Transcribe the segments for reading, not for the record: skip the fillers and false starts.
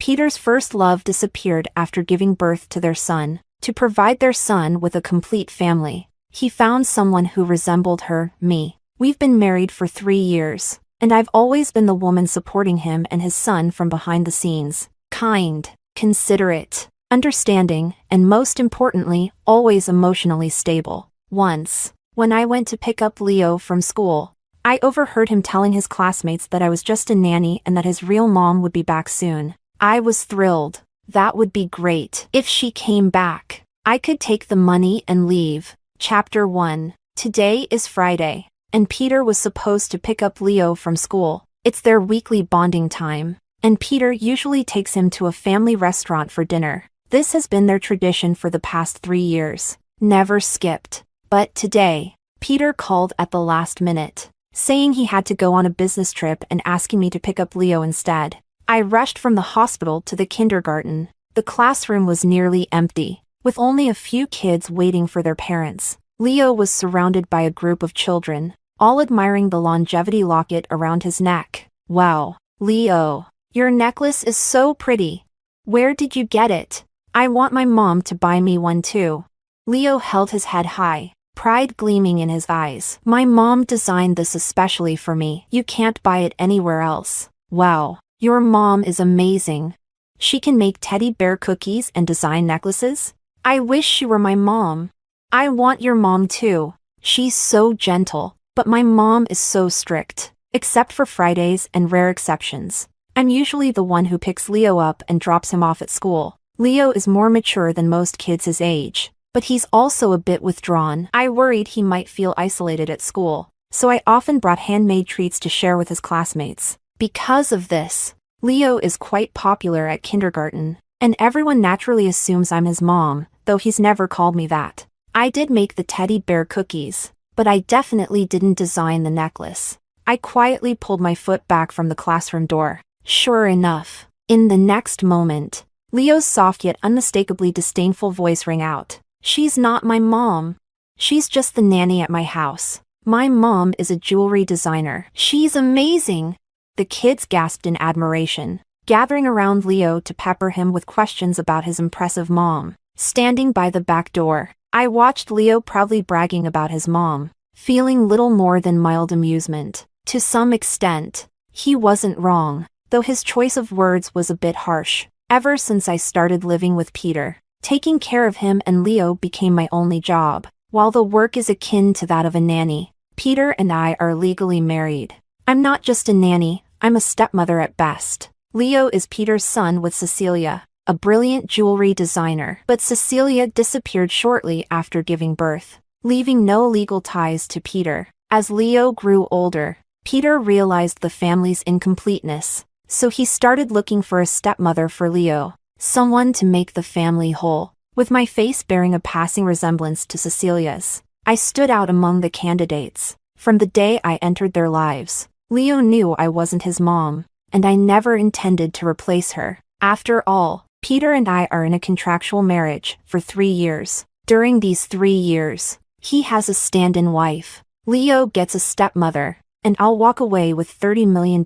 Peter's first love disappeared after giving birth to their son. To provide their son with a complete family, he found someone who resembled her, me. We've been married for 3 years, and I've always been the woman supporting him and his son from behind the scenes. Kind, considerate, understanding, and most importantly, always emotionally stable. Once, when I went to pick up Leo from school, I overheard him telling his classmates that I was just a nanny and that his real mom would be back soon. I was thrilled. That would be great. If she came back, I could take the money and leave. Chapter 1. Today is Friday, and Peter was supposed to pick up Leo from school. It's their weekly bonding time, and Peter usually takes him to a family restaurant for dinner. This has been their tradition for the past 3 years. Never skipped. But today, Peter called at the last minute, saying he had to go on a business trip and asking me to pick up Leo instead. I rushed from the hospital to the kindergarten. The classroom was nearly empty, with only a few kids waiting for their parents. Leo was surrounded by a group of children, all admiring the longevity locket around his neck. Wow, Leo, your necklace is so pretty. Where did you get it? I want my mom to buy me one too. Leo held his head high, pride gleaming in his eyes. My mom designed this especially for me. You can't buy it anywhere else. Wow. Your mom is amazing. She can make teddy bear cookies and design necklaces? I wish she were my mom. I want your mom too. She's so gentle, but my mom is so strict. Except for Fridays and rare exceptions. I'm usually the one who picks Leo up and drops him off at school. Leo is more mature than most kids his age, but he's also a bit withdrawn. I worried he might feel isolated at school, so I often brought handmade treats to share with his classmates. Because of this, Leo is quite popular at kindergarten, and everyone naturally assumes I'm his mom, though he's never called me that. I did make the teddy bear cookies, but I definitely didn't design the necklace. I quietly pulled my foot back from the classroom door. Sure enough, in the next moment, Leo's soft yet unmistakably disdainful voice rang out. She's not my mom. She's just the nanny at my house. My mom is a jewelry designer. She's amazing. The kids gasped in admiration, gathering around Leo to pepper him with questions about his impressive mom. Standing by the back door, I watched Leo proudly bragging about his mom, feeling little more than mild amusement. To some extent, he wasn't wrong, though his choice of words was a bit harsh. Ever since I started living with Peter, taking care of him and Leo became my only job. While the work is akin to that of a nanny, Peter and I are legally married. I'm not just a nanny, I'm a stepmother at best. Leo is Peter's son with Cecilia, a brilliant jewelry designer. But Cecilia disappeared shortly after giving birth, leaving no legal ties to Peter. As Leo grew older, Peter realized the family's incompleteness, so he started looking for a stepmother for Leo, someone to make the family whole. With my face bearing a passing resemblance to Cecilia's, I stood out among the candidates. From the day I entered their lives, Leo knew I wasn't his mom, and I never intended to replace her. After all, Peter and I are in a contractual marriage for 3 years. During these 3 years, he has a stand-in wife. Leo gets a stepmother, and I'll walk away with $30 million.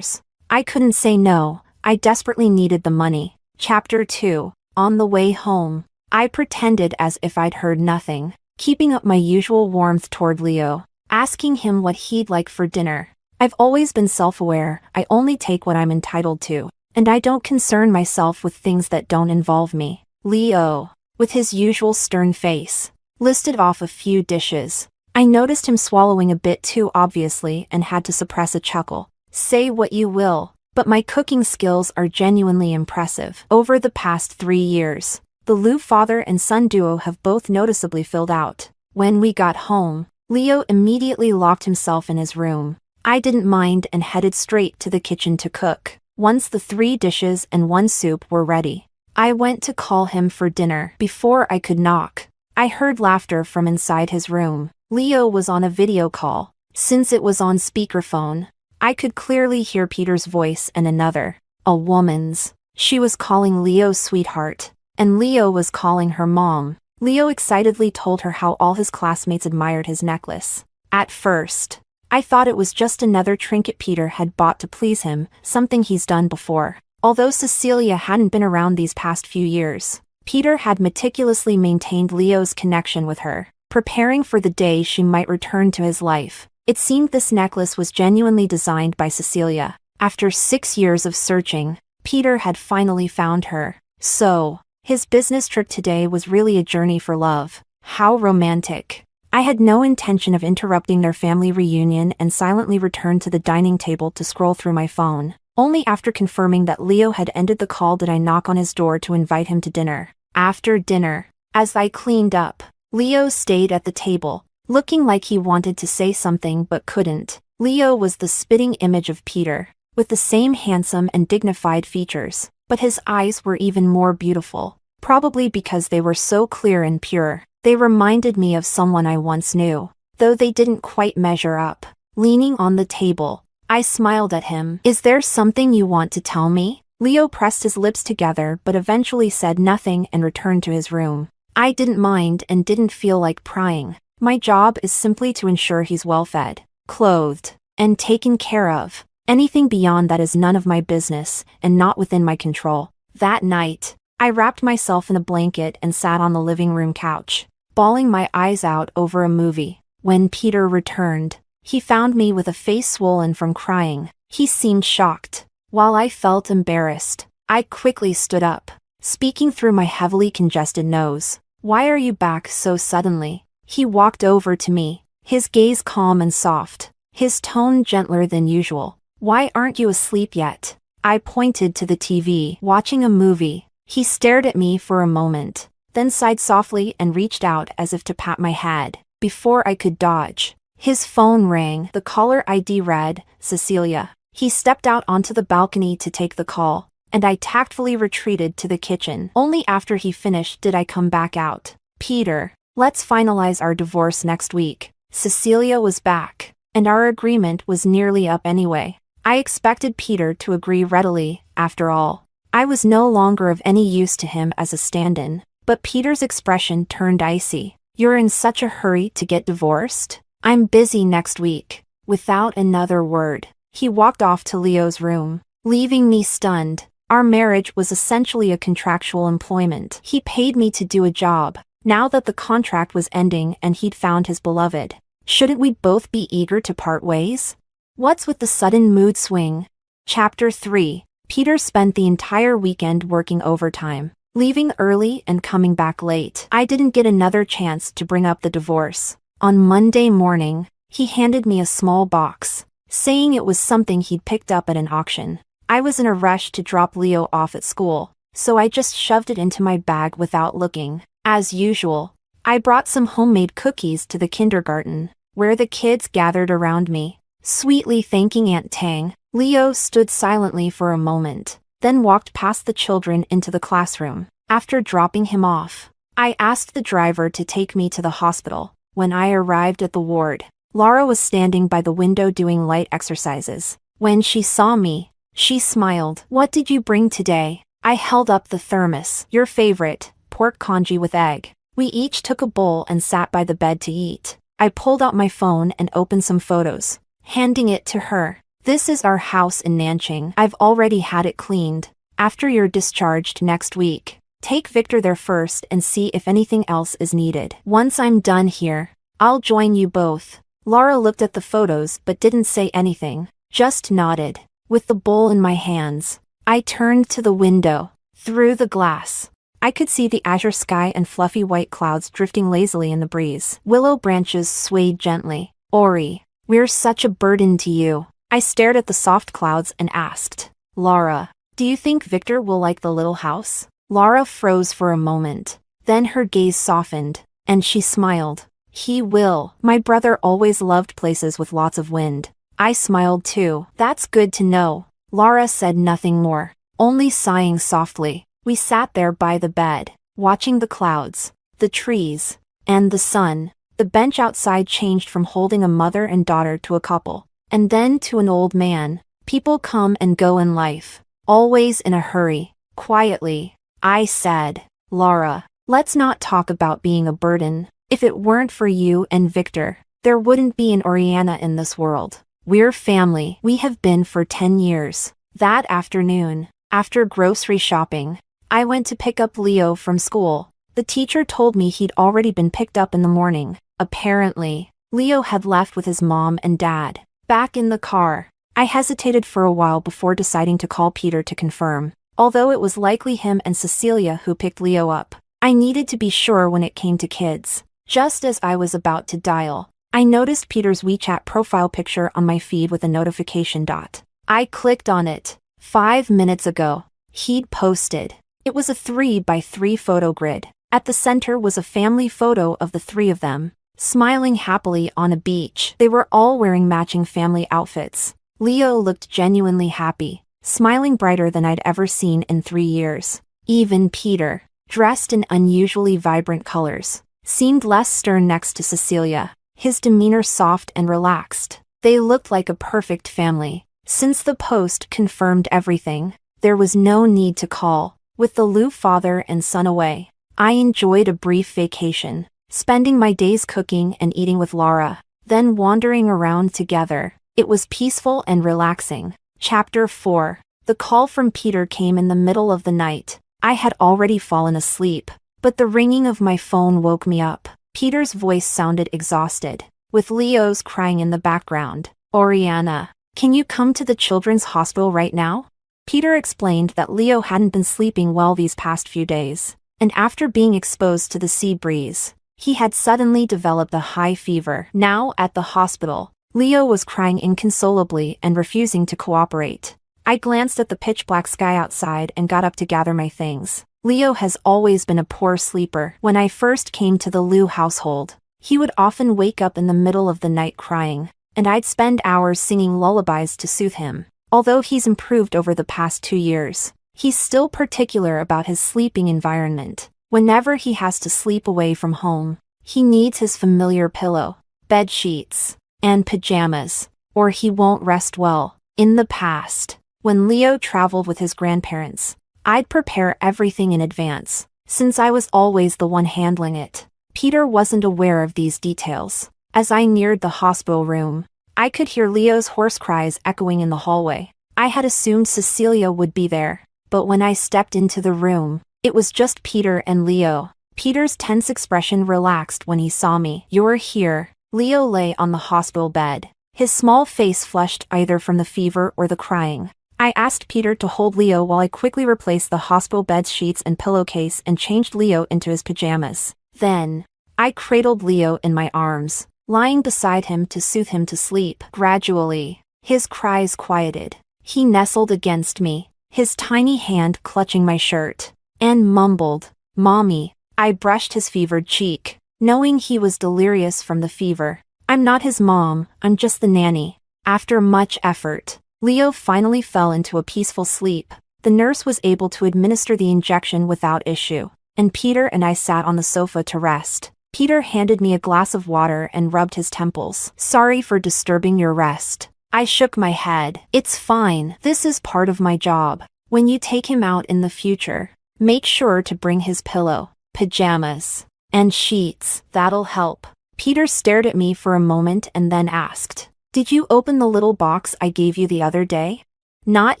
I couldn't say no, I desperately needed the money. Chapter 2. On the way home, I pretended as if I'd heard nothing, keeping up my usual warmth toward Leo, asking him what he'd like for dinner. I've always been self-aware. I only take what I'm entitled to, and I don't concern myself with things that don't involve me. Leo, with his usual stern face, listed off a few dishes. I noticed him swallowing a bit too obviously and had to suppress a chuckle. Say what you will, but my cooking skills are genuinely impressive. Over the past 3 years, the Liu father and son duo have both noticeably filled out. When we got home, Leo immediately locked himself in his room. I didn't mind and headed straight to the kitchen to cook. Once the 3 dishes and 1 soup were ready, I went to call him for dinner. Before I could knock, I heard laughter from inside his room. Leo was on a video call. Since it was on speakerphone, I could clearly hear Peter's voice and another, a woman's. She was calling Leo sweetheart, and Leo was calling her mom. Leo excitedly told her how all his classmates admired his necklace. At first, I thought it was just another trinket Peter had bought to please him, something he's done before. Although Cecilia hadn't been around these past few years, Peter had meticulously maintained Leo's connection with her, preparing for the day she might return to his life. It seemed this necklace was genuinely designed by Cecilia. After 6 years of searching, Peter had finally found her. So, his business trip today was really a journey for love. How romantic. I had no intention of interrupting their family reunion and silently returned to the dining table to scroll through my phone. Only after confirming that Leo had ended the call did I knock on his door to invite him to dinner. After dinner, as I cleaned up, Leo stayed at the table, looking like he wanted to say something but couldn't. Leo was the spitting image of Peter, with the same handsome and dignified features, but his eyes were even more beautiful, probably because they were so clear and pure. They reminded me of someone I once knew, though they didn't quite measure up. Leaning on the table, I smiled at him. "Is there something you want to tell me?" Leo pressed his lips together but eventually said nothing and returned to his room. I didn't mind and didn't feel like prying. My job is simply to ensure he's well fed, clothed, and taken care of. Anything beyond that is none of my business and not within my control. That night, I wrapped myself in a blanket and sat on the living room couch, bawling my eyes out over a movie. When Peter returned, he found me with a face swollen from crying. He seemed shocked. While I felt embarrassed, I quickly stood up, speaking through my heavily congested nose. "Why are you back so suddenly?" He walked over to me, his gaze calm and soft, his tone gentler than usual. "Why aren't you asleep yet?" I pointed to the TV, watching a movie. He stared at me for a moment, then sighed softly and reached out as if to pat my head. Before I could dodge, his phone rang. The caller ID read, "Cecilia." He stepped out onto the balcony to take the call, and I tactfully retreated to the kitchen. Only after he finished did I come back out. "Peter, let's finalize our divorce next week." Cecilia was back, and our agreement was nearly up anyway. I expected Peter to agree readily. After all, I was no longer of any use to him as a stand-in. But Peter's expression turned icy. "You're in such a hurry to get divorced? I'm busy next week." Without another word, he walked off to Leo's room, leaving me stunned. Our marriage was essentially a contractual employment. He paid me to do a job. Now that the contract was ending and he'd found his beloved, shouldn't we both be eager to part ways? What's with the sudden mood swing? Chapter 3. Peter spent the entire weekend working overtime, leaving early and coming back late. I didn't get another chance to bring up the divorce. On Monday morning, he handed me a small box, saying it was something he'd picked up at an auction. I was in a rush to drop Leo off at school, so I just shoved it into my bag without looking. As usual, I brought some homemade cookies to the kindergarten, where the kids gathered around me, sweetly thanking Aunt Tang. Leo stood silently for a moment, then walked past the children into the classroom. After dropping him off, I asked the driver to take me to the hospital. When I arrived at the ward, Laura was standing by the window doing light exercises. When she saw me, she smiled. "What did you bring today?" I held up the thermos. "Your favorite, pork congee with egg." We each took a bowl and sat by the bed to eat. I pulled out my phone and opened some photos, handing it to her. "This is our house in Nanching. I've already had it cleaned. After you're discharged next week, take Victor there first and see if anything else is needed. Once I'm done here, I'll join you both." Laura looked at the photos but didn't say anything, just nodded. With the bowl in my hands, I turned to the window. Through the glass, I could see the azure sky and fluffy white clouds drifting lazily in the breeze. Willow branches swayed gently. "Ori, we're such a burden to you." I stared at the soft clouds and asked, "Laura, do you think Victor will like the little house?" Laura froze for a moment. Then her gaze softened, and she smiled. "He will. My brother always loved places with lots of wind." I smiled too. "That's good to know." Laura said nothing more, only sighing softly. We sat there by the bed, watching the clouds, the trees, and the sun. The bench outside changed from holding a mother and daughter to a couple, and then to an old man. People come and go in life, always in a hurry. Quietly, I said, "Laura, let's not talk about being a burden. If it weren't for you and Victor, there wouldn't be an Oriana in this world. We're family. We have been for 10 years. That afternoon, After grocery shopping, I went to pick up Leo from school. The teacher told me he'd already been picked up in the morning. Apparently, Leo had left with his mom and dad. Back in the car, I hesitated for a while before deciding to call Peter to confirm. Although it was likely him and Cecilia who picked Leo up, I needed to be sure when it came to kids. Just as I was about to dial, I noticed Peter's WeChat profile picture on my feed with a notification dot. I clicked on it. 5 minutes ago, he'd posted. It was a 3x3 photo grid. At the center was a family photo of the three of them, smiling happily on a beach. They were all wearing matching family outfits. Leo looked genuinely happy, smiling brighter than I'd ever seen in 3 years. Even Peter, dressed in unusually vibrant colors, seemed less stern next to Cecilia, his demeanor soft and relaxed. They looked like a perfect family. Since the post confirmed everything, there was no need to call. With the Lou father and son away, I enjoyed a brief vacation, spending my days cooking and eating with Laura, then wandering around together. It was peaceful and relaxing. Chapter 4. The call from Peter came in the middle of the night. I had already fallen asleep, but the ringing of my phone woke me up. Peter's voice sounded exhausted, with Leo's crying in the background. "Oriana, can you come to the children's hospital right now?" Peter explained that Leo hadn't been sleeping well these past few days, and after being exposed to the sea breeze, he had suddenly developed a high fever. Now at the hospital, Leo was crying inconsolably and refusing to cooperate. I glanced at the pitch-black sky outside and got up to gather my things. Leo has always been a poor sleeper. When I first came to the Liu household, he would often wake up in the middle of the night crying, and I'd spend hours singing lullabies to soothe him. Although he's improved over the past 2 years, he's still particular about his sleeping environment. Whenever he has to sleep away from home, he needs his familiar pillow, bed sheets, and pajamas, or he won't rest well. In the past, when Leo traveled with his grandparents, I'd prepare everything in advance, since I was always the one handling it. Peter wasn't aware of these details. As I neared the hospital room, I could hear Leo's hoarse cries echoing in the hallway. I had assumed Cecilia would be there, but when I stepped into the room, it was just Peter and Leo. Peter's tense expression relaxed when he saw me. "You're here." Leo lay on the hospital bed, his small face flushed either from the fever or the crying. I asked Peter to hold Leo while I quickly replaced the hospital bed sheets and pillowcase and changed Leo into his pajamas. Then, I cradled Leo in my arms, lying beside him to soothe him to sleep. Gradually, his cries quieted. He nestled against me, his tiny hand clutching my shirt, and mumbled, "Mommy." I brushed his fevered cheek, knowing he was delirious from the fever. "I'm not his mom, I'm just the nanny." After much effort, Leo finally fell into a peaceful sleep. The nurse was able to administer the injection without issue, and Peter and I sat on the sofa to rest. Peter handed me a glass of water and rubbed his temples. "Sorry for disturbing your rest." I shook my head. "It's fine. This is part of my job. When you take him out in the future, make sure to bring his pillow, pajamas, and sheets. That'll help." Peter stared at me for a moment and then asked, "Did you open the little box I gave you the other day?" "Not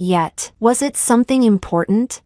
yet." "Was it something important?"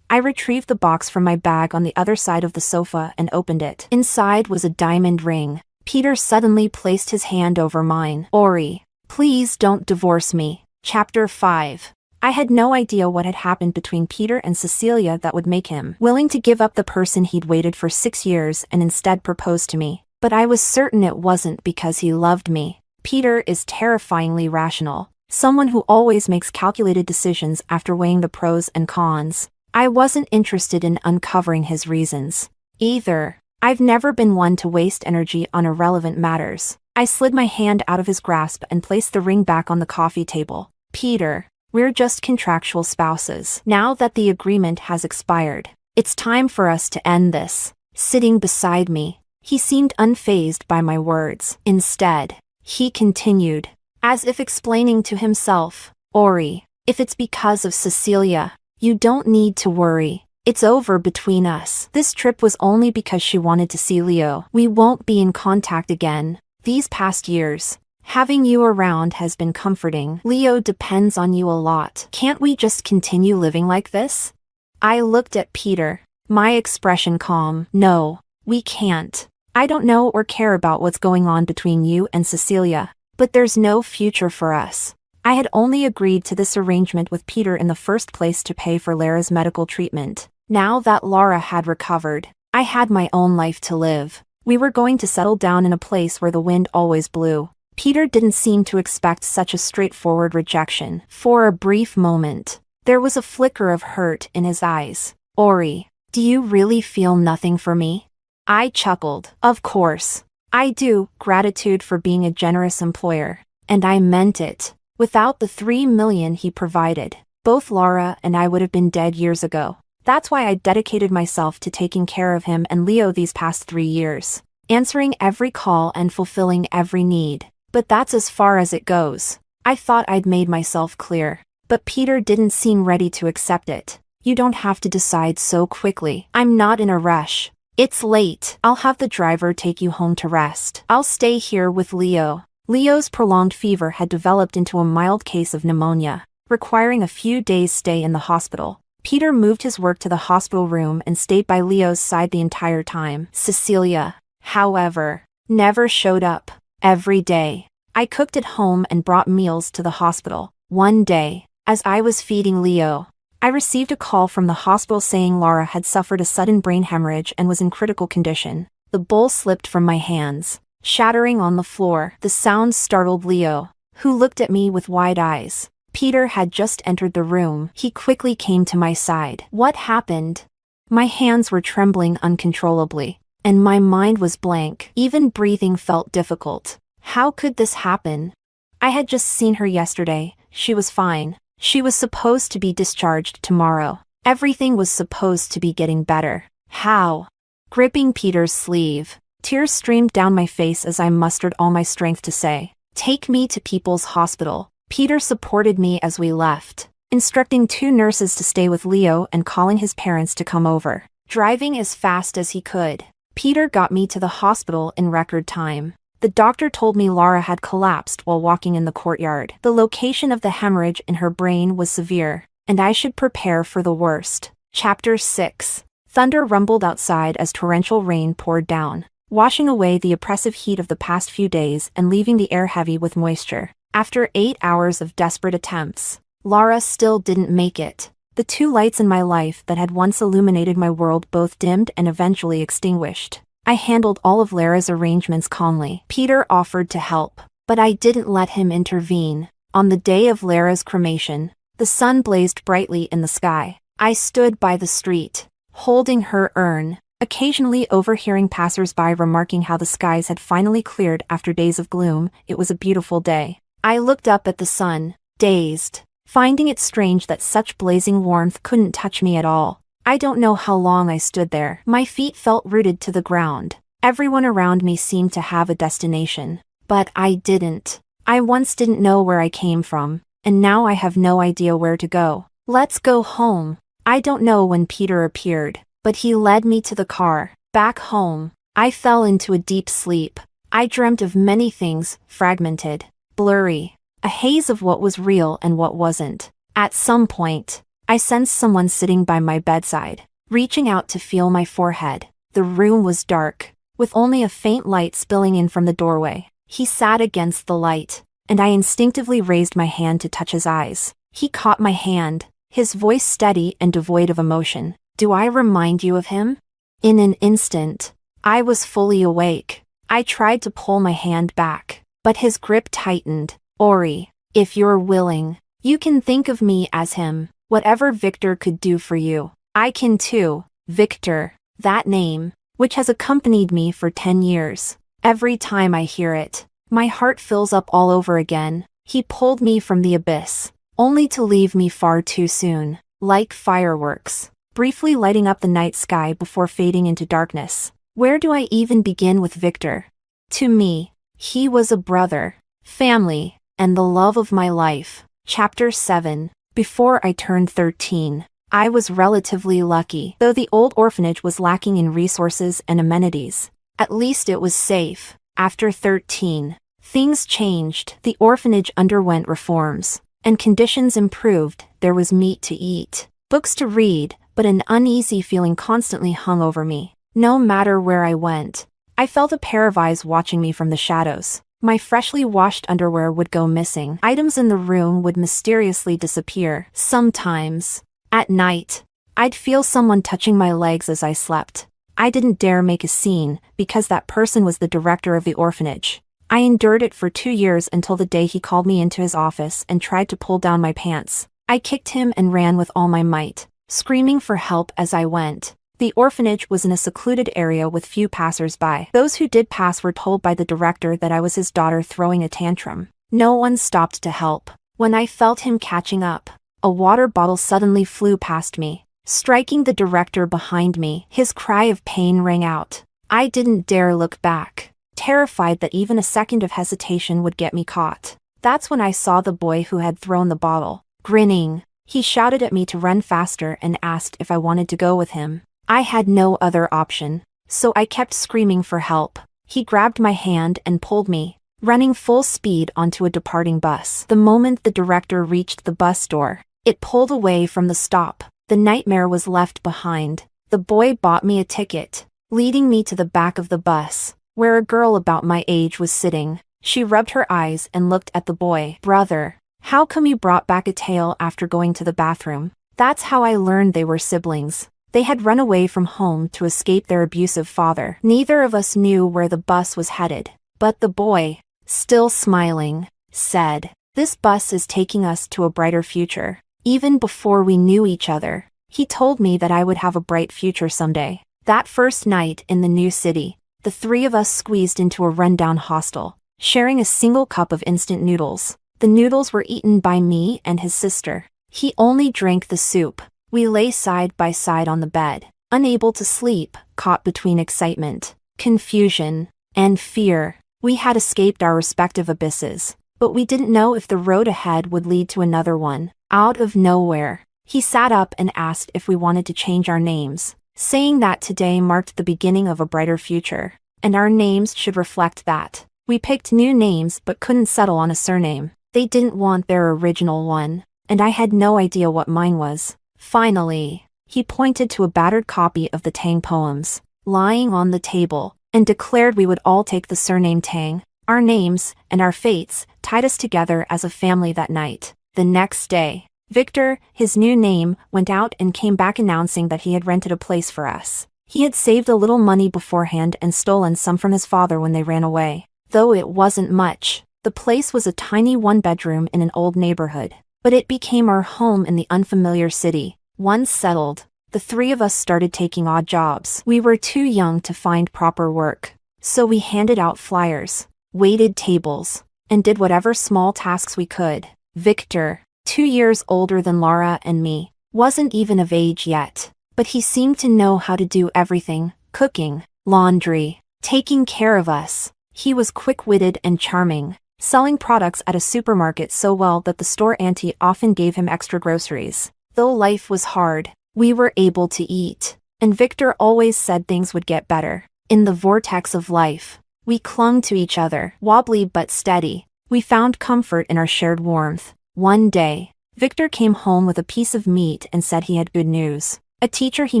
I retrieved the box from my bag on the other side of the sofa and opened it. Inside was a diamond ring. Peter suddenly placed his hand over mine. "Ori, please don't divorce me." Chapter 5. I had no idea what had happened between Peter and Cecilia that would make him willing to give up the person he'd waited for 6 years and instead propose to me. But I was certain it wasn't because he loved me. Peter is terrifyingly rational, someone who always makes calculated decisions after weighing the pros and cons. I wasn't interested in uncovering his reasons either. I've never been one to waste energy on irrelevant matters. I slid my hand out of his grasp and placed the ring back on the coffee table. "Peter, we're just contractual spouses. Now that the agreement has expired, it's time for us to end this." Sitting beside me, he seemed unfazed by my words. Instead, he continued, as if explaining to himself, "Ori, if it's because of Cecilia, you don't need to worry. It's over between us. This trip was only because she wanted to see Leo. We won't be in contact again." These past years, Having you around has been comforting. Leo depends on you a lot. Can't we just continue living like this? I looked at Peter, my expression calm. No, we can't. I don't know or care about what's going on between you and Cecilia, but there's no future for us. I had only agreed to this arrangement with Peter in the first place to pay for Lara's medical treatment. Now that Lara had recovered, I had my own life to live. We were going to settle down in a place where the wind always blew. Peter didn't seem to expect such a straightforward rejection. For a brief moment, there was a flicker of hurt in his eyes. Ori, do you really feel nothing for me? I chuckled. Of course. I do. Gratitude for being a generous employer. And I meant it. Without the $3 million he provided, both Lara and I would have been dead years ago. That's why I dedicated myself to taking care of him and Leo these past 3 years, answering every call and fulfilling every need. But that's as far as it goes. I thought I'd made myself clear, but Peter didn't seem ready to accept it. You don't have to decide so quickly. I'm not in a rush. It's late. I'll have the driver take you home to rest. I'll stay here with Leo. Leo's prolonged fever had developed into a mild case of pneumonia, requiring a few days' stay in the hospital. Peter moved his work to the hospital room and stayed by Leo's side the entire time. Cecilia, however, never showed up. Every day, I cooked at home and brought meals to the hospital. One day, as I was feeding Leo, I received a call from the hospital saying Lara had suffered a sudden brain hemorrhage and was in critical condition. The bowl slipped from my hands, shattering on the floor. The sound startled Leo, who looked at me with wide eyes. Peter had just entered the room. He quickly came to my side. What happened? My hands were trembling uncontrollably, and my mind was blank. Even breathing felt difficult. How could this happen? I had just seen her yesterday. She was fine. She was supposed to be discharged tomorrow. Everything was supposed to be getting better. How? Gripping Peter's sleeve, tears streamed down my face as I mustered all my strength to say, "Take me to People's Hospital." Peter supported me as we left, instructing 2 nurses to stay with Leo and calling his parents to come over. Driving as fast as he could, Peter got me to the hospital in record time. The doctor told me Lara had collapsed while walking in the courtyard. The location of the hemorrhage in her brain was severe, and I should prepare for the worst. Chapter 6. Thunder rumbled outside as torrential rain poured down, washing away the oppressive heat of the past few days and leaving the air heavy with moisture. After 8 hours of desperate attempts, Lara still didn't make it. The 2 lights in my life that had once illuminated my world both dimmed and eventually extinguished. I handled all of Lara's arrangements calmly. Peter offered to help, but I didn't let him intervene. On the day of Lara's cremation, the sun blazed brightly in the sky. I stood by the street, holding her urn, occasionally overhearing passers-by remarking how the skies had finally cleared after days of gloom. It was a beautiful day. I looked up at the sun, dazed, finding it strange that such blazing warmth couldn't touch me at all. I don't know how long I stood there. My feet felt rooted to the ground. Everyone around me seemed to have a destination, but I didn't. I once didn't know where I came from, and now I have no idea where to go. Let's go home. I don't know when Peter appeared, but he led me to the car. Back home, I fell into a deep sleep. I dreamt of many things, fragmented, blurry, a haze of what was real and what wasn't. At some point, I sensed someone sitting by my bedside, reaching out to feel my forehead. The room was dark, with only a faint light spilling in from the doorway. He sat against the light, and I instinctively raised my hand to touch his eyes. He caught my hand, his voice steady and devoid of emotion. "Do I remind you of him?" In an instant, I was fully awake. I tried to pull my hand back, but his grip tightened. "Ori, if you're willing, you can think of me as him. Whatever Victor could do for you, I can too." Victor, that name, which has accompanied me for 10 years. Every time I hear it, my heart fills up all over again. He pulled me from the abyss, only to leave me far too soon, like fireworks, briefly lighting up the night sky before fading into darkness. Where do I even begin with Victor? To me, he was a brother, family, and the love of my life. Chapter 7. Before I turned 13, I was relatively lucky. Though the old orphanage was lacking in resources and amenities, at least it was safe. After 13, Things changed. The orphanage underwent reforms, and conditions improved. There was meat to eat, books to read, but an uneasy feeling constantly hung over me. No matter where I went, I felt a pair of eyes watching me from the shadows. My freshly washed underwear would go missing. Items in the room would mysteriously disappear. Sometimes, at night, I'd feel someone touching my legs as I slept. I didn't dare make a scene, because that person was the director of the orphanage. I endured it for 2 years until the day he called me into his office and tried to pull down my pants. I kicked him and ran with all my might, screaming for help as I went. The orphanage was in a secluded area with few passers-by. Those who did pass were told by the director that I was his daughter throwing a tantrum. No one stopped to help. When I felt him catching up, a water bottle suddenly flew past me, striking the director behind me. His cry of pain rang out. I didn't dare look back, terrified that even a second of hesitation would get me caught. That's when I saw the boy who had thrown the bottle. Grinning, he shouted at me to run faster and asked if I wanted to go with him. I had no other option, so I kept screaming for help. He grabbed my hand and pulled me, running full speed onto a departing bus. The moment the director reached the bus door, it pulled away from the stop. The nightmare was left behind. The boy bought me a ticket, leading me to the back of the bus, where a girl about my age was sitting. She rubbed her eyes and looked at the boy. Brother, how come you brought back a tail after going to the bathroom? That's how I learned they were siblings. They had run away from home to escape their abusive father. Neither of us knew where the bus was headed, but the boy, still smiling, said, "This bus is taking us to a brighter future." Even before we knew each other, he told me that I would have a bright future someday. That first night in the new city, the three of us squeezed into a rundown hostel, sharing a single cup of instant noodles. The noodles were eaten by me and his sister. He only drank the soup. We lay side by side on the bed, unable to sleep, caught between excitement, confusion, and fear. We had escaped our respective abysses, but we didn't know if the road ahead would lead to another one. Out of nowhere, he sat up and asked if we wanted to change our names, saying that today marked the beginning of a brighter future, and our names should reflect that. We picked new names but couldn't settle on a surname. They didn't want their original one, and I had no idea what mine was. Finally, he pointed to a battered copy of the Tang poems, lying on the table, and declared we would all take the surname Tang. Our names, and our fates, tied us together as a family that night. The next day, Victor, his new name, went out and came back announcing that he had rented a place for us. He had saved a little money beforehand and stolen some from his father when they ran away. Though it wasn't much, the place was a tiny one-bedroom in an old neighborhood. But it became our home in the unfamiliar city. Once settled, the three of us started taking odd jobs. We were too young to find proper work, so we handed out flyers, waited tables, and did whatever small tasks we could. Victor, 2 years older than Laura and me, wasn't even of age yet, but he seemed to know how to do everything: cooking, laundry, taking care of us. He was quick-witted and charming, selling products at a supermarket so well that the store auntie often gave him extra groceries. Though life was hard, we were able to eat, and Victor always said things would get better. In the vortex of life, we clung to each other, wobbly but steady. We found comfort in our shared warmth. One day, Victor came home with a piece of meat and said he had good news. A teacher he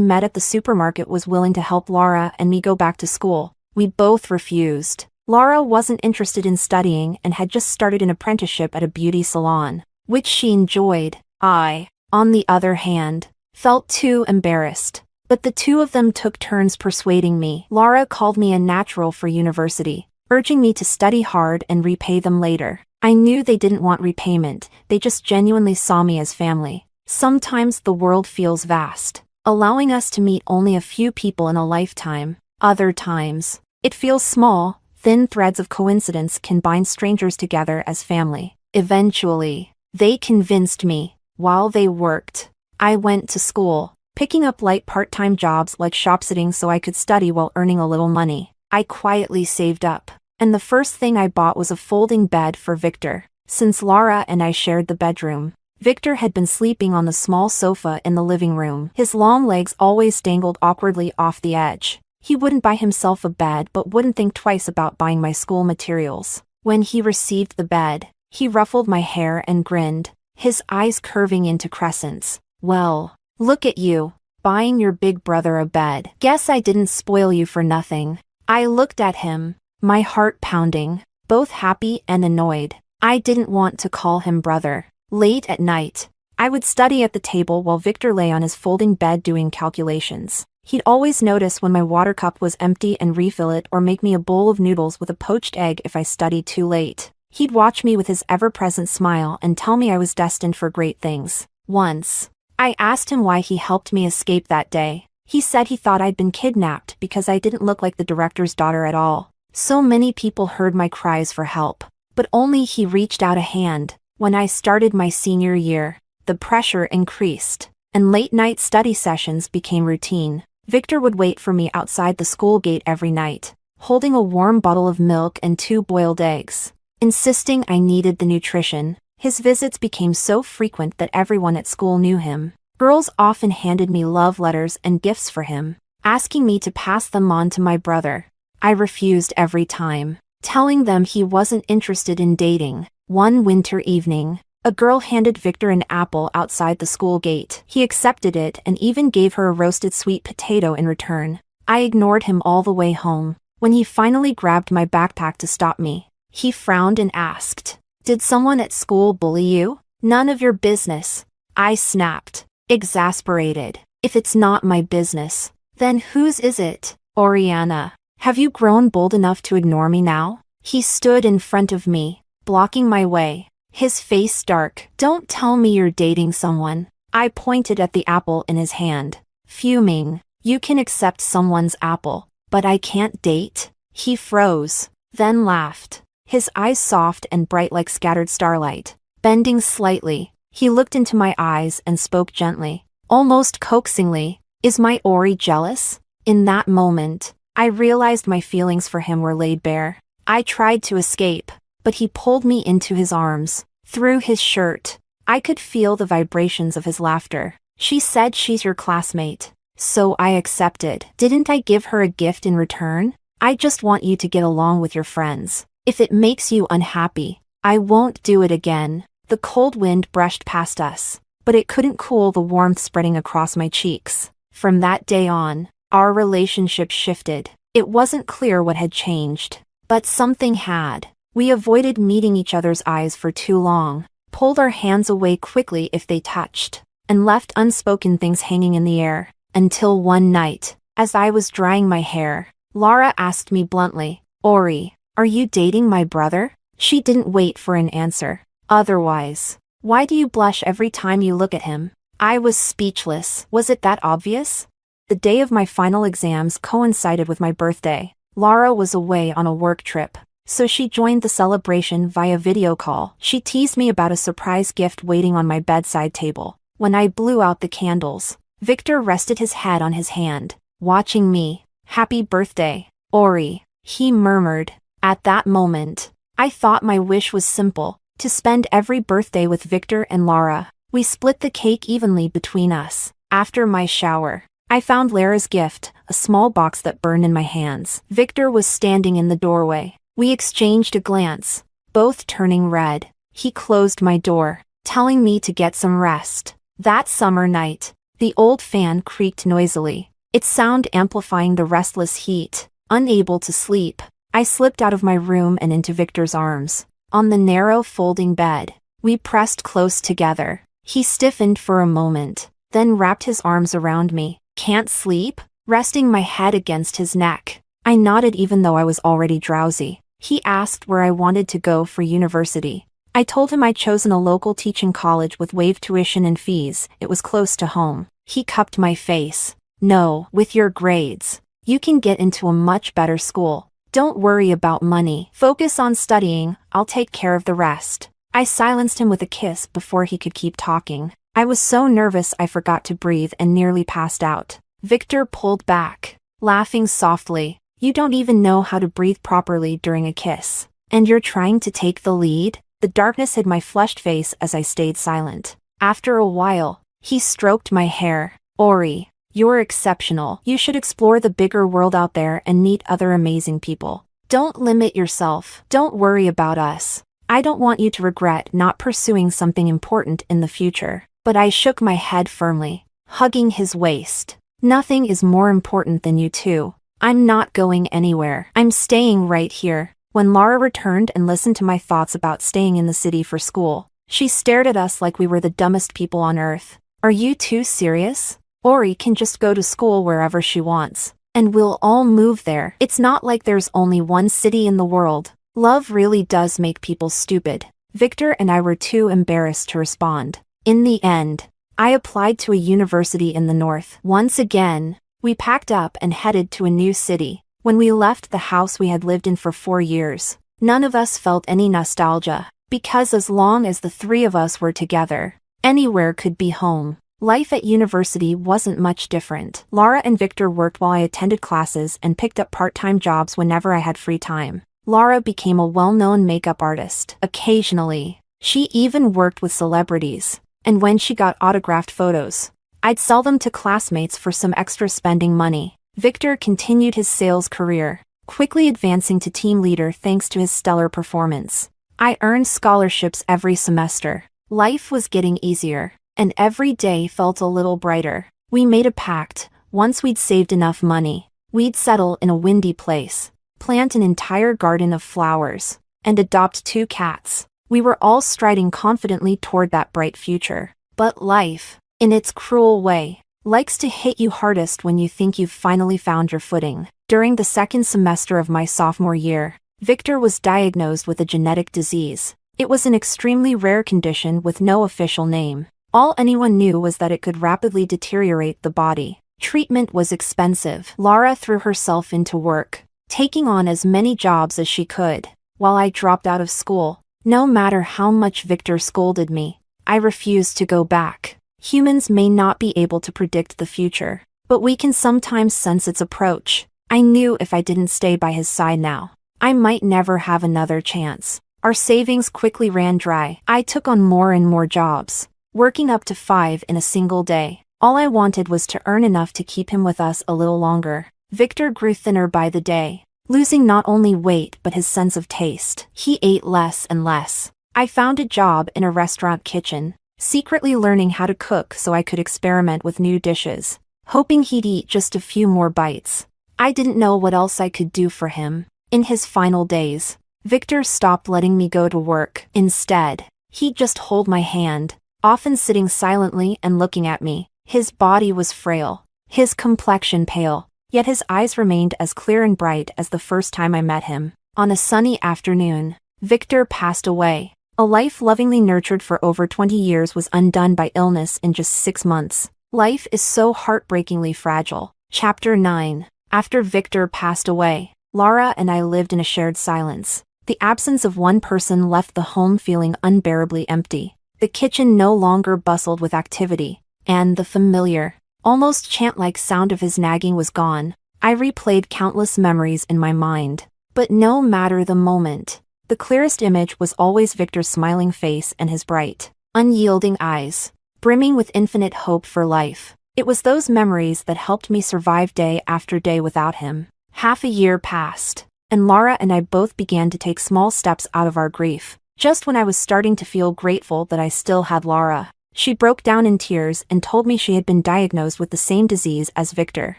met at the supermarket was willing to help Laura and me go back to school. We both refused. Laura wasn't interested in studying and had just started an apprenticeship at a beauty salon, which she enjoyed. I, on the other hand, felt too embarrassed. But the two of them took turns persuading me. Laura called me a natural for university, urging me to study hard and repay them later. I knew they didn't want repayment, they just genuinely saw me as family. Sometimes the world feels vast, allowing us to meet only a few people in a lifetime. Other times, it feels small. Thin threads of coincidence can bind strangers together as family. Eventually, they convinced me. While they worked, I went to school, picking up light part-time jobs like shop-sitting so I could study while earning a little money. I quietly saved up, and the first thing I bought was a folding bed for Victor. Since Laura and I shared the bedroom, Victor had been sleeping on the small sofa in the living room. His long legs always dangled awkwardly off the edge. He wouldn't buy himself a bed but wouldn't think twice about buying my school materials. When he received the bed, he ruffled my hair and grinned, his eyes curving into crescents. "Well, look at you, buying your big brother a bed. Guess I didn't spoil you for nothing." I looked at him, my heart pounding, both happy and annoyed. I didn't want to call him brother. Late at night, I would study at the table while Victor lay on his folding bed doing calculations. He'd always notice when my water cup was empty and refill it, or make me a bowl of noodles with a poached egg if I studied too late. He'd watch me with his ever-present smile and tell me I was destined for great things. Once, I asked him why he helped me escape that day. He said he thought I'd been kidnapped because I didn't look like the director's daughter at all. So many people heard my cries for help, but only he reached out a hand. When I started my senior year, the pressure increased, and late-night study sessions became routine. Victor would wait for me outside the school gate every night, holding a warm bottle of milk and 2 boiled eggs, insisting I needed the nutrition. His visits became so frequent that everyone at school knew him. Girls often handed me love letters and gifts for him, asking me to pass them on to my brother. I refused every time, telling them he wasn't interested in dating. One winter evening, a girl handed Victor an apple outside the school gate. He accepted it and even gave her a roasted sweet potato in return. I ignored him all the way home. When he finally grabbed my backpack to stop me, he frowned and asked, "Did someone at school bully you?" "None of your business," I snapped, exasperated. "If it's not my business, then whose is it?" "Oriana, have you grown bold enough to ignore me now?" He stood in front of me, blocking my way, his face dark. "Don't tell me you're dating someone." I pointed at the apple in his hand, fuming. "You can accept someone's apple, but I can't date?" He froze, then laughed, his eyes soft and bright like scattered starlight. Bending slightly, he looked into my eyes and spoke gently, almost coaxingly. "Is my Ori jealous?" In that moment, I realized my feelings for him were laid bare. I tried to escape, but he pulled me into his arms, through his shirt. I could feel the vibrations of his laughter. "She said she's your classmate, so I accepted. Didn't I give her a gift in return? I just want you to get along with your friends. If it makes you unhappy, I won't do it again." The cold wind brushed past us, but it couldn't cool the warmth spreading across my cheeks. From that day on, our relationship shifted. It wasn't clear what had changed, but something had. We avoided meeting each other's eyes for too long, pulled our hands away quickly if they touched, and left unspoken things hanging in the air. Until one night, as I was drying my hair, Laura asked me bluntly, "Ori, are you dating my brother?" She didn't wait for an answer. "Otherwise, why do you blush every time you look at him?" I was speechless. Was it that obvious? The day of my final exams coincided with my birthday. Laura was away on a work trip, so she joined the celebration via video call. She teased me about a surprise gift waiting on my bedside table. When I blew out the candles, Victor rested his head on his hand, watching me. "Happy birthday, Ori," he murmured. At that moment, I thought my wish was simple, to spend every birthday with Victor and Laura. We split the cake evenly between us. After my shower, I found Lara's gift, a small box that burned in my hands. Victor was standing in the doorway. We exchanged a glance, both turning red. He closed my door, telling me to get some rest. That summer night, the old fan creaked noisily, its sound amplifying the restless heat. Unable to sleep, I slipped out of my room and into Victor's arms. On the narrow folding bed, we pressed close together. He stiffened for a moment, then wrapped his arms around me. "Can't sleep?" Resting my head against his neck, I nodded even though I was already drowsy. He asked where I wanted to go for university. I told him I'd chosen a local teaching college with waived tuition and fees. It was close to home. He cupped my face. "No, with your grades, you can get into a much better school. Don't worry about money. Focus on studying, I'll take care of the rest." I silenced him with a kiss before he could keep talking. I was so nervous I forgot to breathe and nearly passed out. Victor pulled back, laughing softly. "You don't even know how to breathe properly during a kiss. And you're trying to take the lead?" The darkness hid my flushed face as I stayed silent. After a while, he stroked my hair. "Ori, you're exceptional. You should explore the bigger world out there and meet other amazing people. Don't limit yourself. Don't worry about us. I don't want you to regret not pursuing something important in the future. But I shook my head firmly, hugging his waist. Nothing is more important than you two. I'm not going anywhere. I'm staying right here. When Lara returned and listened to my thoughts about staying in the city for school, she stared at us like we were the dumbest people on earth. Are you two serious? Ori can just go to school wherever she wants, and we'll all move there. It's not like there's only one city in the world. Love really does make people stupid. Victor and I were too embarrassed to respond. In the end, I applied to a university in the north. Once again, we packed up and headed to a new city. When we left the house we had lived in for 4 years, none of us felt any nostalgia, because as long as the three of us were together, anywhere could be home. Life at university wasn't much different. Lara and Victor worked while I attended classes and picked up part-time jobs whenever I had free time. Lara became a well-known makeup artist. Occasionally, she even worked with celebrities. And when she got autographed photos, I'd sell them to classmates for some extra spending money. Victor continued his sales career, quickly advancing to team leader thanks to his stellar performance. I earned scholarships every semester. Life was getting easier, and every day felt a little brighter. We made a pact. Once we'd saved enough money, we'd settle in a windy place, plant an entire garden of flowers, and adopt 2 cats. We were all striding confidently toward that bright future. But life, in its cruel way, likes to hit you hardest when you think you've finally found your footing. During the second semester of my sophomore year, Victor was diagnosed with a genetic disease. It was an extremely rare condition with no official name. All anyone knew was that it could rapidly deteriorate the body. Treatment was expensive. Lara threw herself into work, taking on as many jobs as she could, while I dropped out of school. No matter how much Victor scolded me, I refused to go back. Humans may not be able to predict the future, but we can sometimes sense its approach. I knew if I didn't stay by his side now, I might never have another chance. Our savings quickly ran dry. I took on more and more jobs, working up to 5 in a single day. All I wanted was to earn enough to keep him with us a little longer. Victor grew thinner by the day, losing not only weight but his sense of taste. He ate less and less. I found a job in a restaurant kitchen, secretly learning how to cook so I could experiment with new dishes, hoping he'd eat just a few more bites. I didn't know what else I could do for him. In his final days, Victor stopped letting me go to work. Instead, he'd just hold my hand, often sitting silently and looking at me. His body was frail, his complexion pale, yet his eyes remained as clear and bright as the first time I met him. On a sunny afternoon, Victor passed away. A life lovingly nurtured for over 20 years was undone by illness in just 6 months. Life is so heartbreakingly fragile. Chapter 9. After Victor passed away, Lara and I lived in a shared silence. The absence of one person left the home feeling unbearably empty. The kitchen no longer bustled with activity, and the familiar, almost chant-like sound of his nagging was gone. I replayed countless memories in my mind. But no matter the moment, the clearest image was always Victor's smiling face and his bright, unyielding eyes, brimming with infinite hope for life. It was those memories that helped me survive day after day without him. Half a year passed, and Lara and I both began to take small steps out of our grief. Just when I was starting to feel grateful that I still had Lara, she broke down in tears and told me she had been diagnosed with the same disease as Victor.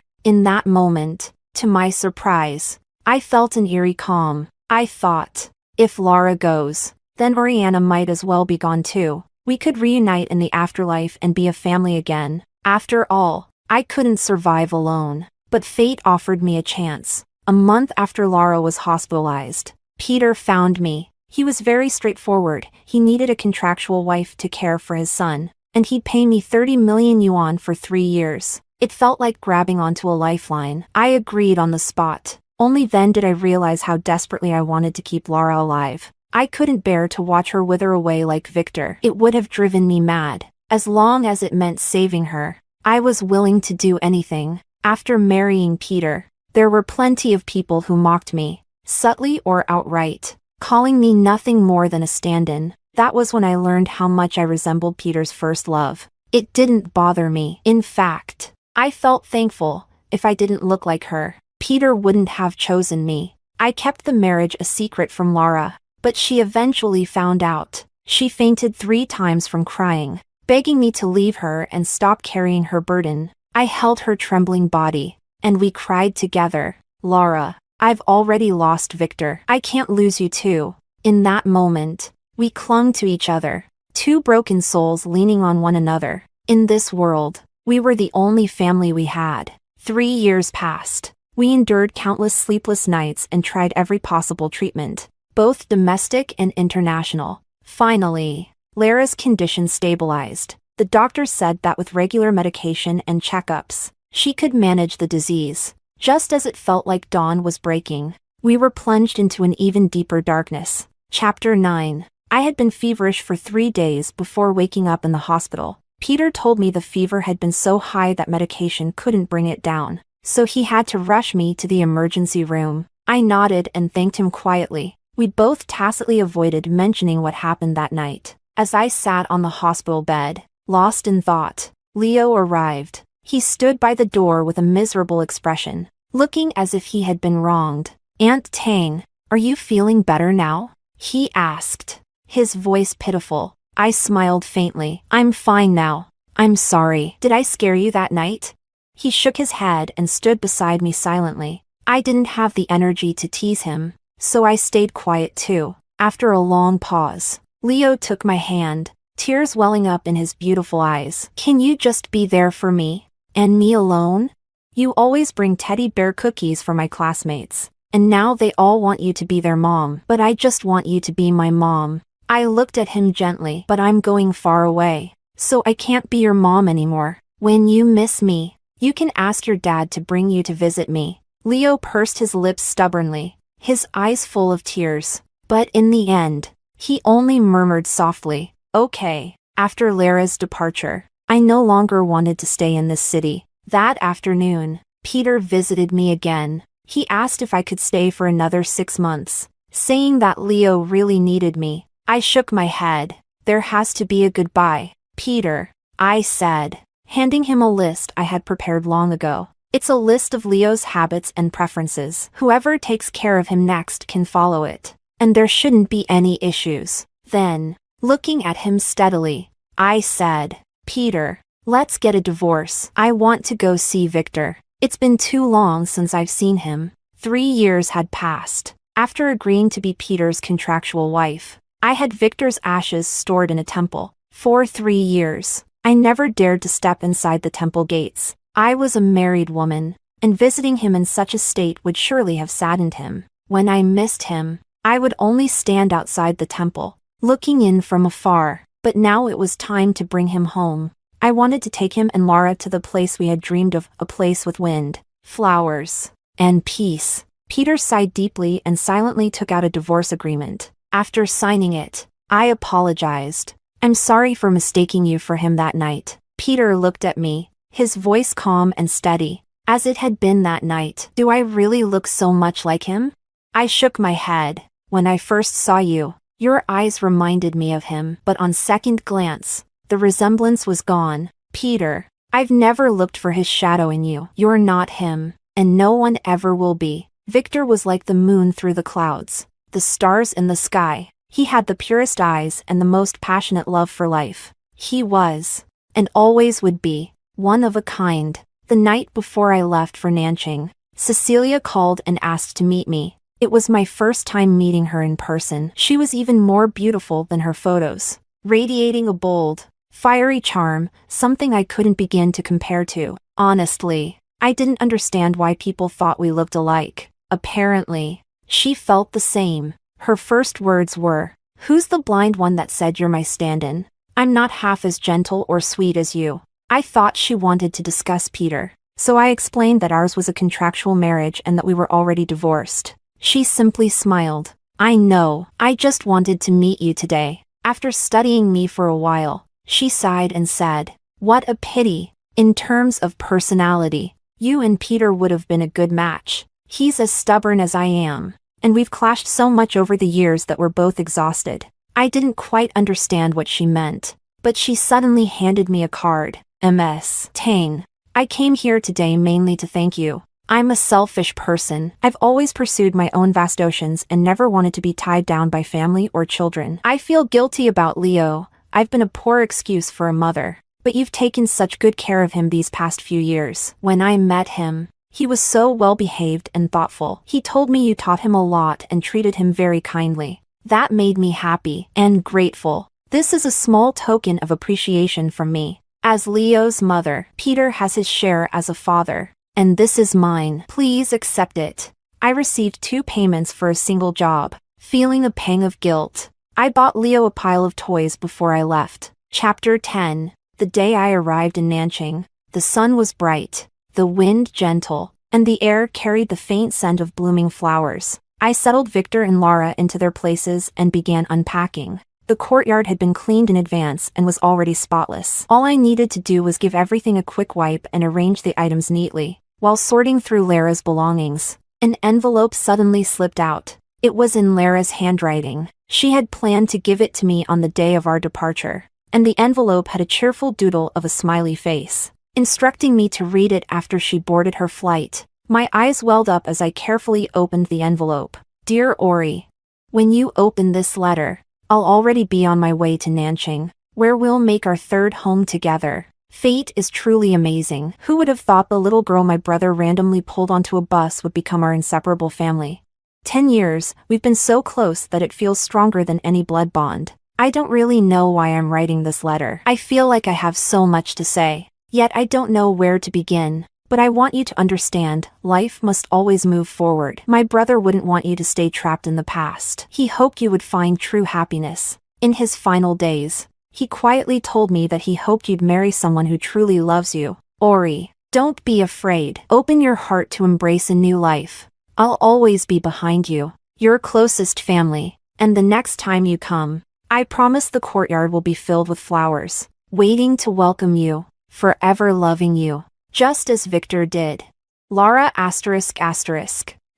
In that moment, to my surprise, I felt an eerie calm. I thought, if Lara goes, then Oriana might as well be gone too. We could reunite in the afterlife and be a family again. After all, I couldn't survive alone. But fate offered me a chance. A month after Lara was hospitalized, Peter found me. He was very straightforward. He needed a contractual wife to care for his son, and he'd pay me 30 million yuan for 3 years. It felt like grabbing onto a lifeline. I agreed on the spot. Only then did I realize how desperately I wanted to keep Lara alive. I couldn't bear to watch her wither away like Victor. It would have driven me mad. As long as it meant saving her, I was willing to do anything. After marrying Peter, there were plenty of people who mocked me, subtly or outright, calling me nothing more than a stand-in. That was when I learned how much I resembled Peter's first love. It didn't bother me. In fact, I felt thankful. If I didn't look like her, Peter wouldn't have chosen me. I kept the marriage a secret from Lara, but she eventually found out. She fainted 3 times from crying, begging me to leave her and stop carrying her burden. I held her trembling body, and we cried together. Lara, I've already lost Victor. I can't lose you too. In that moment, we clung to each other, 2 broken souls leaning on one another. In this world, we were the only family we had. 3 years passed. We endured countless sleepless nights and tried every possible treatment, both domestic and international. Finally, Lara's condition stabilized. The doctor said that with regular medication and checkups, she could manage the disease. Just as it felt like dawn was breaking, we were plunged into an even deeper darkness. Chapter 9. I had been feverish for 3 days before waking up in the hospital. Peter told me the fever had been so high that medication couldn't bring it down, so he had to rush me to the emergency room. I nodded and thanked him quietly. We both tacitly avoided mentioning what happened that night. As I sat on the hospital bed, lost in thought, Leo arrived. He stood by the door with a miserable expression, looking as if he had been wronged. "Aunt Tang, are you feeling better now?" he asked, his voice pitiful. I smiled faintly. "I'm fine now. I'm sorry. Did I scare you that night?" He shook his head and stood beside me silently. I didn't have the energy to tease him, so I stayed quiet too. After a long pause, Leo took my hand, tears welling up in his beautiful eyes. "Can you just be there for me? And me alone? You always bring teddy bear cookies for my classmates, and now they all want you to be their mom. But I just want you to be my mom." I looked at him gently. "But I'm going far away, so I can't be your mom anymore. When you miss me, you can ask your dad to bring you to visit me." Leo pursed his lips stubbornly, his eyes full of tears. But in the end, he only murmured softly, "Okay." After Lara's departure, I no longer wanted to stay in this city. That afternoon, Peter visited me again. He asked if I could stay for another 6 months, saying that Leo really needed me. I shook my head. "There has to be a goodbye, Peter," I said, handing him a list I had prepared long ago. "It's a list of Leo's habits and preferences. Whoever takes care of him next can follow it, and there shouldn't be any issues." Then, looking at him steadily, I said, "Peter, let's get a divorce. I want to go see Victor. It's been too long since I've seen him." 3 years had passed. After agreeing to be Peter's contractual wife, I had Victor's ashes stored in a temple. For 3 years, I never dared to step inside the temple gates. I was a married woman, and visiting him in such a state would surely have saddened him. When I missed him, I would only stand outside the temple, looking in from afar. But now it was time to bring him home. I wanted to take him and Lara to the place we had dreamed of, a place with wind, flowers, and peace. Peter sighed deeply and silently took out a divorce agreement. After signing it, I apologized. "I'm sorry for mistaking you for him that night." Peter looked at me, his voice calm and steady, as it had been that night. "Do I really look so much like him?" I shook my head. "When I first saw you, your eyes reminded me of him, but on second glance, the resemblance was gone." "Peter, I've never looked for his shadow in you. You're not him, and no one ever will be." Victor was like the moon through the clouds, the stars in the sky. He had the purest eyes and the most passionate love for life. He was, and always would be, one of a kind. The night before I left for Nanching, Cecilia called and asked to meet me. It was my first time meeting her in person. She was even more beautiful than her photos, radiating a bold, fiery charm, something I couldn't begin to compare to. Honestly, I didn't understand why people thought we looked alike. Apparently, she felt the same. Her first words were, "Who's the blind one that said you're my stand-in? I'm not half as gentle or sweet as you." I thought she wanted to discuss Peter, so I explained that ours was a contractual marriage and that we were already divorced. She simply smiled. "I know, I just wanted to meet you today." After studying me for a while, she sighed and said, "What a pity. In terms of personality, you and Peter would have been a good match. He's as stubborn as I am, and we've clashed so much over the years that we're both exhausted." I didn't quite understand what she meant, but she suddenly handed me a card. "Ms. Tang, I came here today mainly to thank you. I'm a selfish person. I've always pursued my own vast oceans and never wanted to be tied down by family or children. I feel guilty about Leo. I've been a poor excuse for a mother. But you've taken such good care of him these past few years. When I met him, he was so well-behaved and thoughtful. He told me you taught him a lot and treated him very kindly. That made me happy and grateful. This is a small token of appreciation from me. As Leo's mother, Peter has his share as a father. And this is mine. Please accept it. I received 2 payments for a single job. Feeling a pang of guilt, I bought Leo a pile of toys before I left. Chapter 10. The day I arrived in Nanching, the sun was bright, the wind gentle, and the air carried the faint scent of blooming flowers. I settled Victor and Lara into their places and began unpacking. The courtyard had been cleaned in advance and was already spotless. All I needed to do was give everything a quick wipe and arrange the items neatly. While sorting through Lara's belongings, an envelope suddenly slipped out. It was in Lara's handwriting. She had planned to give it to me on the day of our departure, and the envelope had a cheerful doodle of a smiley face, instructing me to read it after she boarded her flight. My eyes welled up as I carefully opened the envelope. Dear Ori, when you open this letter, I'll already be on my way to Nanching, where we'll make our 3rd home together. Fate is truly amazing. Who would have thought the little girl my brother randomly pulled onto a bus would become our inseparable family? 10 years, we've been so close that it feels stronger than any blood bond. I don't really know why I'm writing this letter. I feel like I have so much to say, yet I don't know where to begin. But I want you to understand, life must always move forward. My brother wouldn't want you to stay trapped in the past. He hoped you would find true happiness. In his final days, he quietly told me that he hoped you'd marry someone who truly loves you. Ori, don't be afraid. Open your heart to embrace a new life. I'll always be behind you, your closest family. And the next time you come, I promise the courtyard will be filled with flowers, waiting to welcome you, forever loving you, just as Victor did. Lara ***.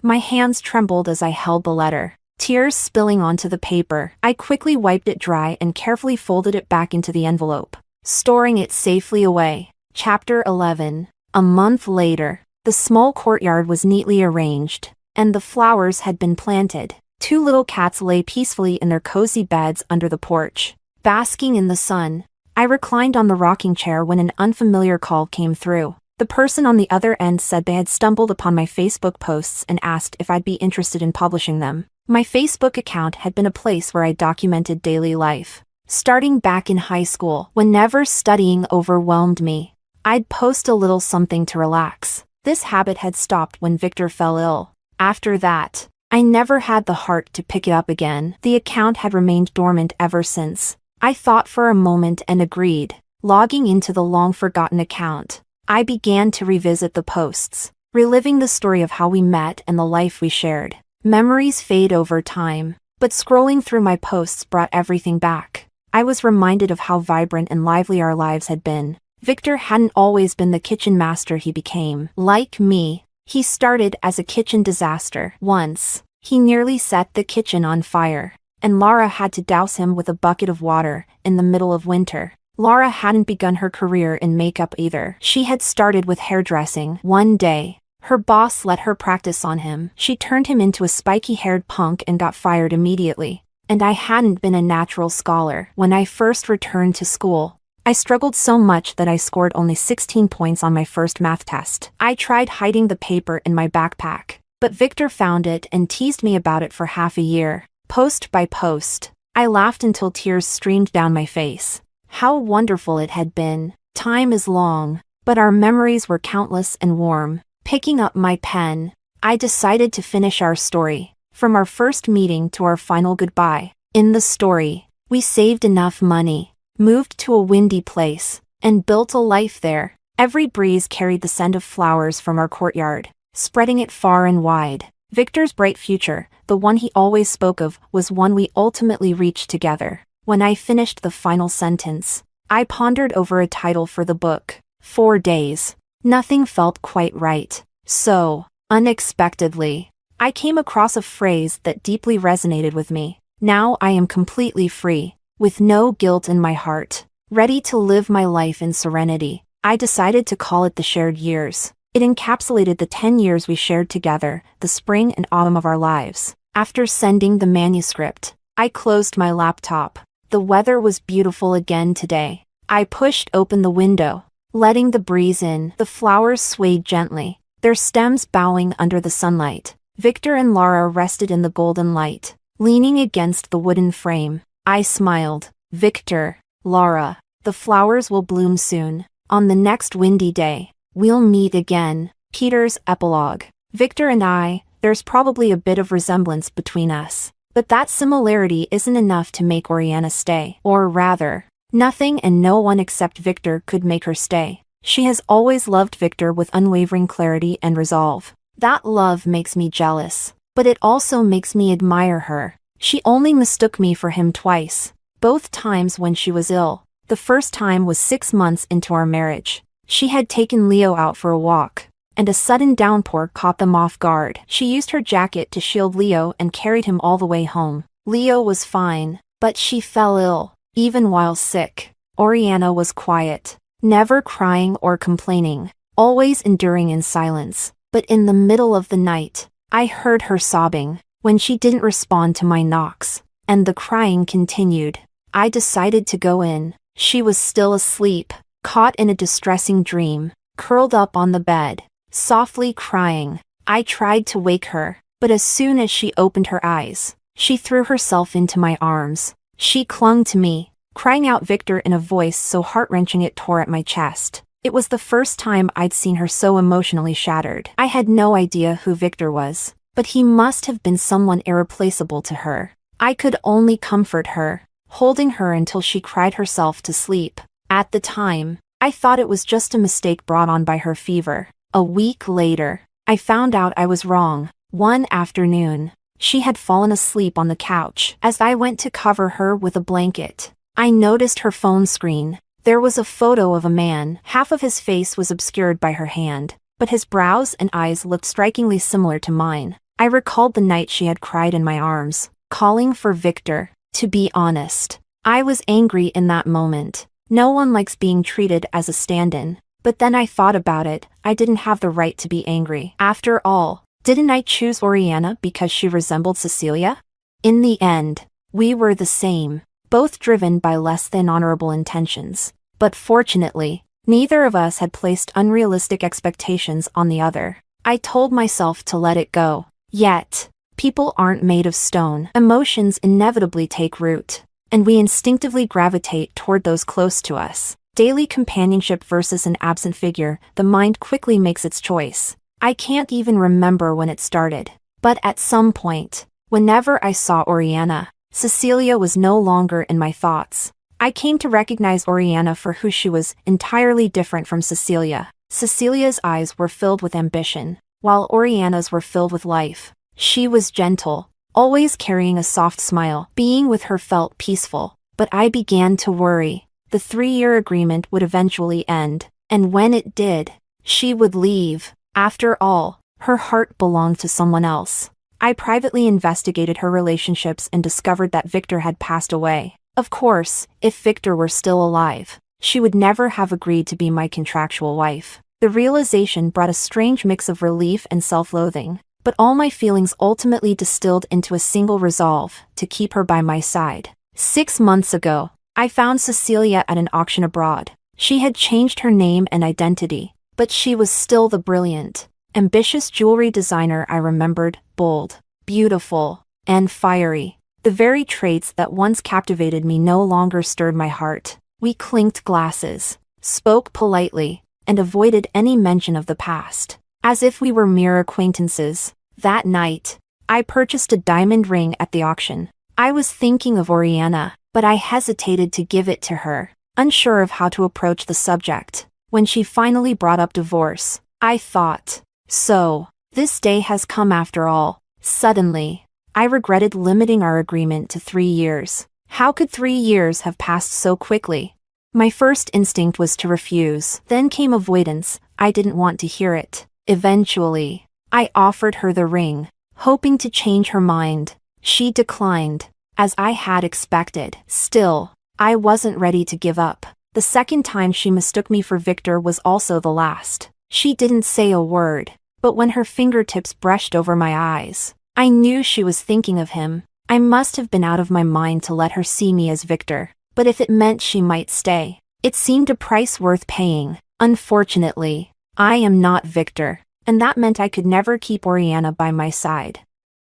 My hands trembled as I held the letter, tears spilling onto the paper. I quickly wiped it dry and carefully folded it back into the envelope, storing it safely away. Chapter 11. A month later, the small courtyard was neatly arranged, and the flowers had been planted. 2 little cats lay peacefully in their cozy beds under the porch, basking in the sun. I reclined on the rocking chair when an unfamiliar call came through. The person on the other end said they had stumbled upon my Facebook posts and asked if I'd be interested in publishing them. My Facebook account had been a place where I documented daily life. Starting back in high school, whenever studying overwhelmed me, I'd post a little something to relax. This habit had stopped when Victor fell ill. After that, I never had the heart to pick it up again. The account had remained dormant ever since. I thought for a moment and agreed. Logging into the long-forgotten account, I began to revisit the posts, reliving the story of how we met and the life we shared. Memories fade over time, but scrolling through my posts brought everything back. I was reminded of how vibrant and lively our lives had been. Victor hadn't always been the kitchen master he became. Like me, he started as a kitchen disaster. Once, he nearly set the kitchen on fire, and Lara had to douse him with a bucket of water in the middle of winter. Lara hadn't begun her career in makeup either. She had started with hairdressing. One day, her boss let her practice on him. She turned him into a spiky-haired punk and got fired immediately. And I hadn't been a natural scholar. When I first returned to school, I struggled so much that I scored only 16 points on my first math test. I tried hiding the paper in my backpack, but Victor found it and teased me about it for half a year. Post by post, I laughed until tears streamed down my face. How wonderful it had been. Time is long, but our memories were countless and warm. Picking up my pen, I decided to finish our story, from our first meeting to our final goodbye. In the story, we saved enough money, moved to a windy place, and built a life there. Every breeze carried the scent of flowers from our courtyard, spreading it far and wide. Victor's bright future, the one he always spoke of, was one we ultimately reached together. When I finished the final sentence, I pondered over a title for the book. 4 days. Nothing felt quite right. So, unexpectedly, I came across a phrase that deeply resonated with me. Now I am completely free, with no guilt in my heart, ready to live my life in serenity. I decided to call it The Shared Years. It encapsulated the 10 years we shared together, the spring and autumn of our lives. After sending the manuscript, I closed my laptop. The weather was beautiful again today. I pushed open the window, letting the breeze in. The flowers swayed gently, their stems bowing under the sunlight. Victor and Laura rested in the golden light, leaning against the wooden frame. I smiled. Victor, Laura, the flowers will bloom soon. On the next windy day, we'll meet again. Peter's epilogue. Victor and I, there's probably a bit of resemblance between us. But that similarity isn't enough to make Oriana stay. Or rather, nothing and no one except Victor could make her stay. She has always loved Victor with unwavering clarity and resolve. That love makes me jealous, but it also makes me admire her. She only mistook me for him twice, both times when she was ill. The first time was 6 months into our marriage. She had taken Leo out for a walk, and a sudden downpour caught them off guard. She used her jacket to shield Leo and carried him all the way home. Leo was fine, but she fell ill. Even while sick, Oriana was quiet, never crying or complaining, always enduring in silence. But in the middle of the night, I heard her sobbing when she didn't respond to my knocks, and the crying continued. I decided to go in. She was still asleep, caught in a distressing dream, curled up on the bed, softly crying. I tried to wake her, but as soon as she opened her eyes, she threw herself into my arms. She clung to me, crying out Victor in a voice so heart-wrenching it tore at my chest. It was the first time I'd seen her so emotionally shattered. I had no idea who Victor was, but he must have been someone irreplaceable to her. I could only comfort her, holding her until she cried herself to sleep. At the time, I thought it was just a mistake brought on by her fever. A week later, I found out I was wrong. One afternoon, she had fallen asleep on the couch. As I went to cover her with a blanket, I noticed her phone screen. There was a photo of a man. Half of his face was obscured by her hand, but his brows and eyes looked strikingly similar to mine. I recalled the night she had cried in my arms, calling for Victor. To be honest, I was angry in that moment. No one likes being treated as a stand-in. But then I thought about it. I didn't have the right to be angry. After all, didn't I choose Oriana because she resembled Cecilia? In the end, we were the same, both driven by less than honorable intentions. But fortunately, neither of us had placed unrealistic expectations on the other. I told myself to let it go. Yet, people aren't made of stone. Emotions inevitably take root, and we instinctively gravitate toward those close to us. Daily companionship versus an absent figure, the mind quickly makes its choice. I can't even remember when it started, but at some point, whenever I saw Oriana, Cecilia was no longer in my thoughts. I came to recognize Oriana for who she was, entirely different from Cecilia. Cecilia's eyes were filled with ambition, while Oriana's were filled with life. She was gentle, always carrying a soft smile. Being with her felt peaceful, but I began to worry. The 3-year agreement would eventually end, and when it did, she would leave. After all, her heart belonged to someone else. I privately investigated her relationships and discovered that Victor had passed away. Of course, if Victor were still alive, she would never have agreed to be my contractual wife. The realization brought a strange mix of relief and self-loathing, but all my feelings ultimately distilled into a single resolve: to keep her by my side. 6 months ago, I found Cecilia at an auction abroad. She had changed her name and identity, but she was still the brilliant, ambitious jewelry designer I remembered, bold, beautiful, and fiery. The very traits that once captivated me no longer stirred my heart. We clinked glasses, spoke politely, and avoided any mention of the past, as if we were mere acquaintances. That night, I purchased a diamond ring at the auction. I was thinking of Oriana, but I hesitated to give it to her, unsure of how to approach the subject. When she finally brought up divorce, I thought, so, this day has come after all. Suddenly, I regretted limiting our agreement to 3 years. How could 3 years have passed so quickly? My first instinct was to refuse. Then came avoidance. I didn't want to hear it. Eventually, I offered her the ring, hoping to change her mind. She declined, as I had expected. Still, I wasn't ready to give up. The second time she mistook me for Victor was also the last. She didn't say a word, but when her fingertips brushed over my eyes, I knew she was thinking of him. I must have been out of my mind to let her see me as Victor, but if it meant she might stay, it seemed a price worth paying. Unfortunately, I am not Victor, and that meant I could never keep Oriana by my side.